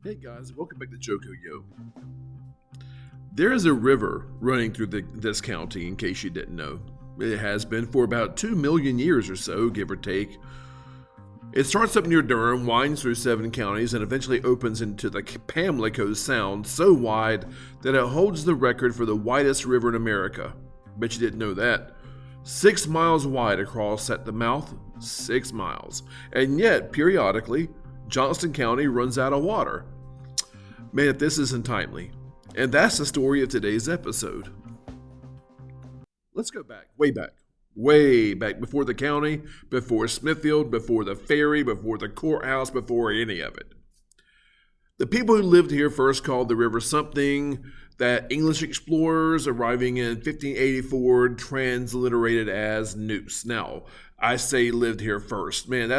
Hey guys, welcome back to Joko Yo. There is a river running through this county, in case you didn't know. It has been for about 2 million years or so, give or take. It starts up near Durham, winds through 7 counties, and eventually opens into the Pamlico Sound, so wide that it holds the record for the widest river in America. Bet you didn't know that. 6 miles wide across at the mouth, 6 miles. And yet, periodically, Johnston County runs out of water. Man, if this isn't timely. And that's the story of today's episode. Let's go back, way back before the county, before Smithfield, before the ferry, before the courthouse, before any of it. The people who lived here first called the river something that English explorers arriving in 1584 transliterated as Neuse. Now, I say lived here first. Man,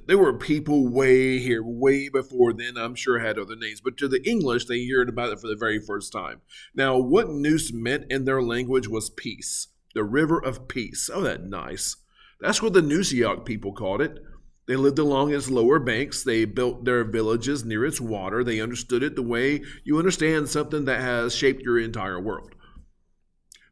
there were people way before then, I'm sure had other names. But to the English, they heard about it for the very first time. Now, what Neuse meant in their language was peace. The river of peace. Oh, that's nice. That's what the Neusiok people called it. They lived along its lower banks. They built their villages near its water. They understood it the way you understand something that has shaped your entire world.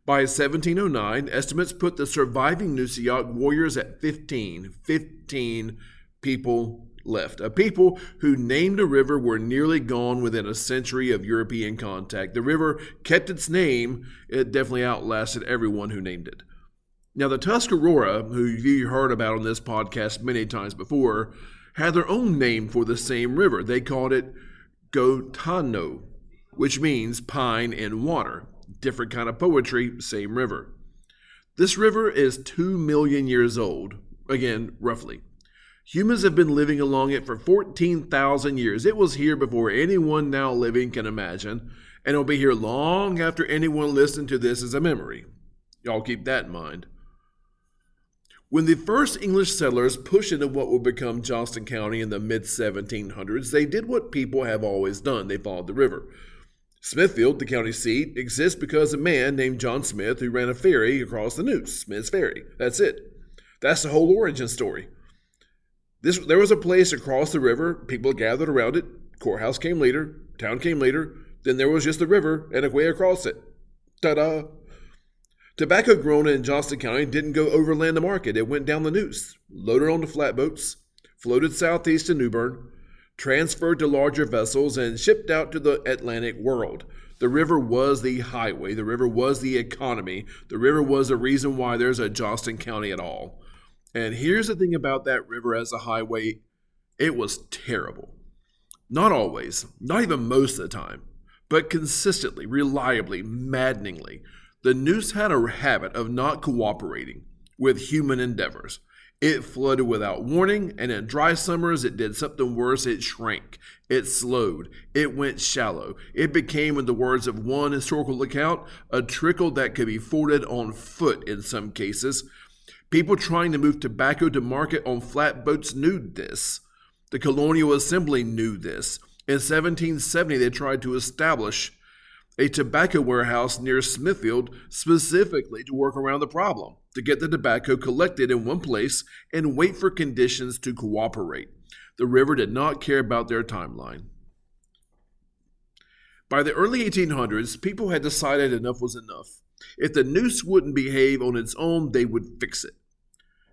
By 1709, estimates put the surviving Neusiok warriors at 15 people left. A people who named a river were nearly gone within a century of European contact. The river kept its name. It definitely outlasted everyone who named it. Now, the Tuscarora, who you heard about on this podcast many times before, had their own name for the same river. They called it Gotano, which means pine and water. Different kind of poetry, same river. This river is 2 million years old. Again, roughly. Humans have been living along it for 14,000 years. It was here before anyone now living can imagine, and it'll be here long after anyone listening to this is a memory. Y'all keep that in mind. When the first English settlers pushed into what would become Johnston County in the mid-1700s, they did what people have always done. They followed the river. Smithfield, the county seat, exists because a man named John Smith who ran a ferry across the Neuse, Smith's Ferry. That's it. That's the whole origin story. There was a place across the river, people gathered around it, courthouse came later, town came later, then there was just the river and a way across it. Ta-da! Tobacco grown in Johnston County didn't go overland to market. It went down the Neuse, loaded onto flatboats, floated southeast to New Bern, transferred to larger vessels, and shipped out to the Atlantic world. The river was the highway. The river was the economy. The river was the reason why there's a Johnston County at all. And here's the thing about that river as a highway, it was terrible. Not always, not even most of the time, but consistently, reliably, maddeningly. The Neuse had a habit of not cooperating with human endeavors. It flooded without warning, and in dry summers it did something worse. It shrank, it slowed, it went shallow. It became, in the words of one historical account, a trickle that could be forded on foot in some cases. People trying to move tobacco to market on flatboats knew this. The Colonial Assembly knew this. In 1770, they tried to establish a tobacco warehouse near Smithfield specifically to work around the problem, to get the tobacco collected in one place and wait for conditions to cooperate. The river did not care about their timeline. By the early 1800s, people had decided enough was enough. If the Neuse wouldn't behave on its own, they would fix it.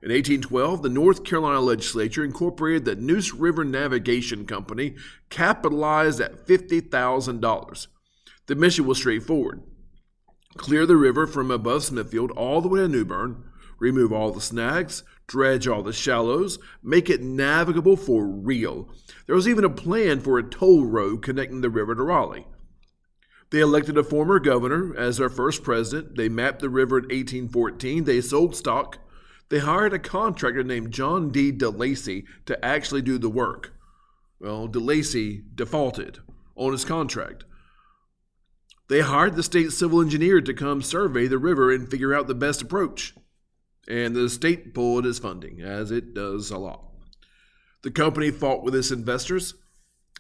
In 1812, the North Carolina legislature incorporated the Neuse River Navigation Company, capitalized at $50,000. The mission was straightforward. Clear the river from above Smithfield all the way to New Bern, remove all the snags, dredge all the shallows, make it navigable for real. There was even a plan for a toll road connecting the river to Raleigh. They elected a former governor as their first president. They mapped the river in 1814. They sold stock. They hired a contractor named John D. DeLacy to actually do the work. Well, DeLacy defaulted on his contract. They hired the state civil engineer to come survey the river and figure out the best approach. And the state pulled its funding, as it does a lot. The company fought with its investors.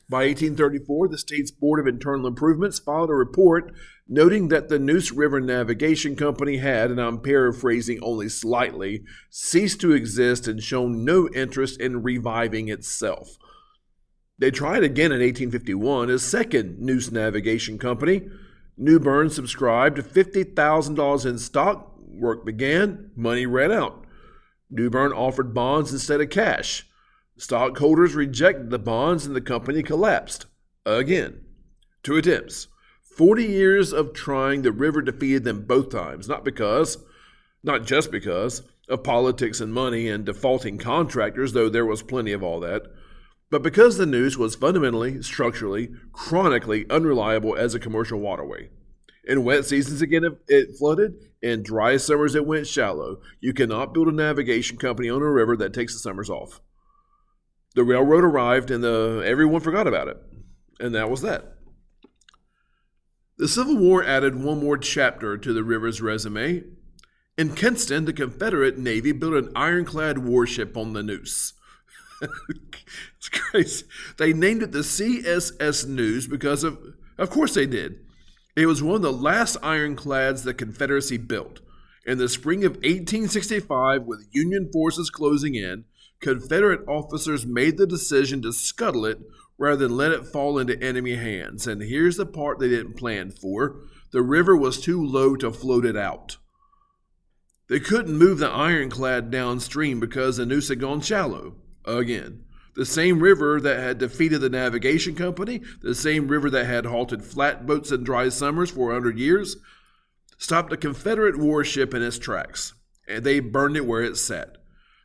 By 1834, the state's Board of Internal Improvements filed a report noting that the Neuse River Navigation Company had, and I'm paraphrasing only slightly, ceased to exist and shown no interest in reviving itself. They tried again in 1851 as second Neuse Navigation Company. New Bern subscribed to $50,000 in stock. Work began, money ran out. New Bern offered bonds instead of cash. Stockholders rejected the bonds and the company collapsed. Again. 2 attempts. 40 years of trying, the river defeated them both times, not just because, of politics and money and defaulting contractors, though there was plenty of all that, but because the Neuse was fundamentally, structurally, chronically unreliable as a commercial waterway. In wet seasons, again, it flooded. In dry summers, it went shallow. You cannot build a navigation company on a river that takes the summers off. The railroad arrived, and everyone forgot about it. And that was that. The Civil War added one more chapter to the river's resume. In Kinston, the Confederate Navy built an ironclad warship on the Neuse. It's crazy. They named it the CSS Neuse because of course they did. It was one of the last ironclads the Confederacy built. In the spring of 1865, with Union forces closing in, Confederate officers made the decision to scuttle it rather than let it fall into enemy hands. And here's the part they didn't plan for. The river was too low to float it out. They couldn't move the ironclad downstream because the Neuse had gone shallow. Again, the same river that had defeated the navigation company, the same river that had halted flatboats in dry summers for 100 years, stopped a Confederate warship in its tracks, and they burned it where it sat.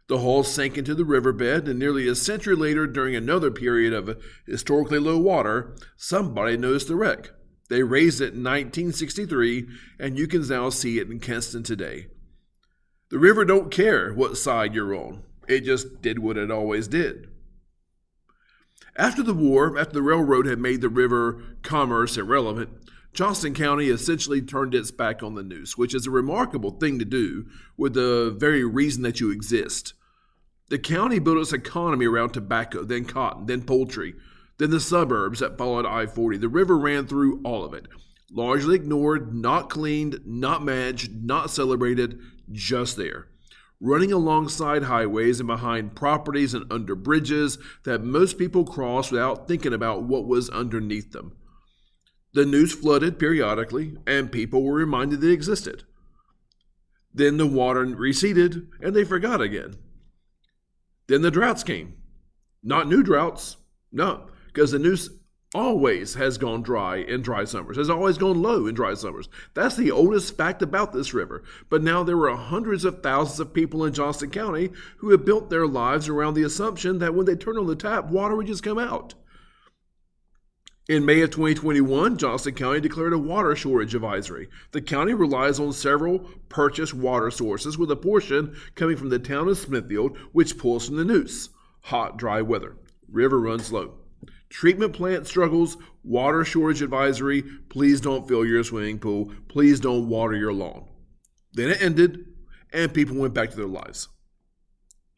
The hull sank into the riverbed, and nearly a century later, during another period of historically low water, somebody noticed the wreck. They raised it in 1963, and you can now see it in Kinston today. The river don't care what side you're on. It just did what it always did. After the war, after the railroad had made the river commerce irrelevant, Johnston County essentially turned its back on the Neuse, which is a remarkable thing to do with the very reason that you exist. The county built its economy around tobacco, then cotton, then poultry, then the suburbs that followed I-40. The river ran through all of it. Largely ignored, not cleaned, not managed, not celebrated, just there. Running alongside highways and behind properties and under bridges that most people crossed without thinking about what was underneath them. The Neuse flooded periodically, and people were reminded they existed. Then the water receded, and they forgot again. Then the droughts came. Not new droughts, no, because the Neuse always has gone dry in dry summers, has always gone low in dry summers. That's the oldest fact about this river. But now there were hundreds of thousands of people in Johnston County who have built their lives around the assumption that when they turn on the tap, water would just come out. In May of 2021, Johnston County declared a water shortage advisory. The county relies on several purchased water sources, with a portion coming from the town of Smithfield, which pulls from the Neuse. Hot, dry weather. River runs low. Treatment plant struggles, water shortage advisory, please don't fill your swimming pool, please don't water your lawn. Then it ended, and people went back to their lives.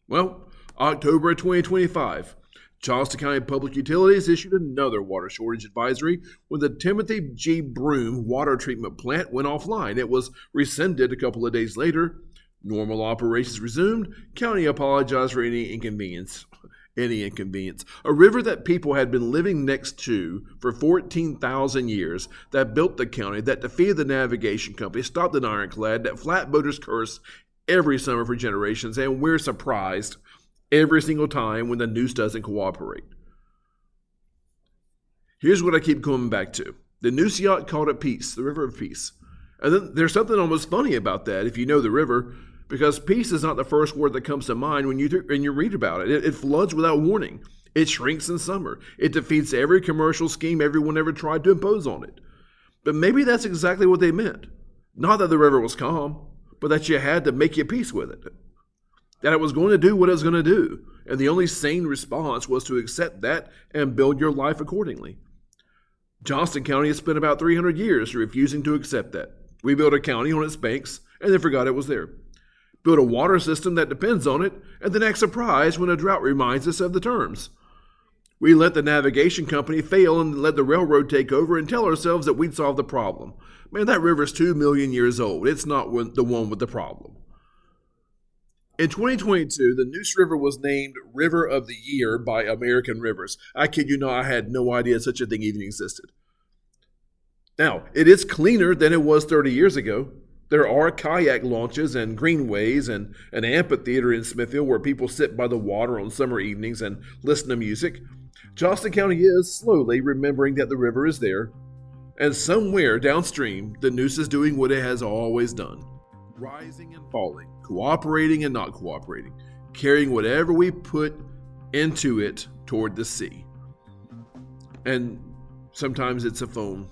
Well, October of 2025, Johnston County Public Utilities issued another water shortage advisory when the Timothy G. Broome water treatment plant went offline. It was rescinded a couple of days later. Normal operations resumed. County apologized for any inconvenience. A river that people had been living next to for 14,000 years, that built the county, that defeated the navigation company, stopped an ironclad, that flatboaters curse every summer for generations, and we're surprised every single time when the Neuse doesn't cooperate. Here's what I keep coming back to. The Neuse yacht called it peace, the river of peace. And then there's something almost funny about that if you know the river, because peace is not the first word that comes to mind when you read about it. It floods without warning. It shrinks in summer. It defeats every commercial scheme everyone ever tried to impose on it. But maybe that's exactly what they meant. Not that the river was calm, but that you had to make your peace with it. That it was going to do what it was going to do. And the only sane response was to accept that and build your life accordingly. Johnston County has spent about 300 years refusing to accept that. We built a county on its banks and then forgot it was there. Build a water system that depends on it, and then act surprised when a drought reminds us of the terms. We let the navigation company fail and let the railroad take over and tell ourselves that we'd solve the problem. Man, that river's 2 million years old. It's not the one with the problem. In 2022, the Neuse River was named River of the Year by American Rivers. I kid you not, I had no idea such a thing even existed. Now, it is cleaner than it was 30 years ago. There are kayak launches and greenways and an amphitheater in Smithfield where people sit by the water on summer evenings and listen to music. Johnston County is slowly remembering that the river is there, and somewhere downstream, the Neuse is doing what it has always done, rising and falling, cooperating and not cooperating, carrying whatever we put into it toward the sea. And sometimes it's a phone.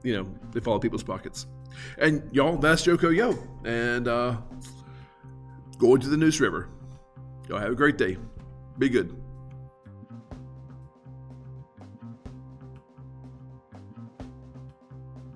They fall in people's pockets. And y'all, that's Joko Yo. And going to the Neuse River. Y'all have a great day. Be good.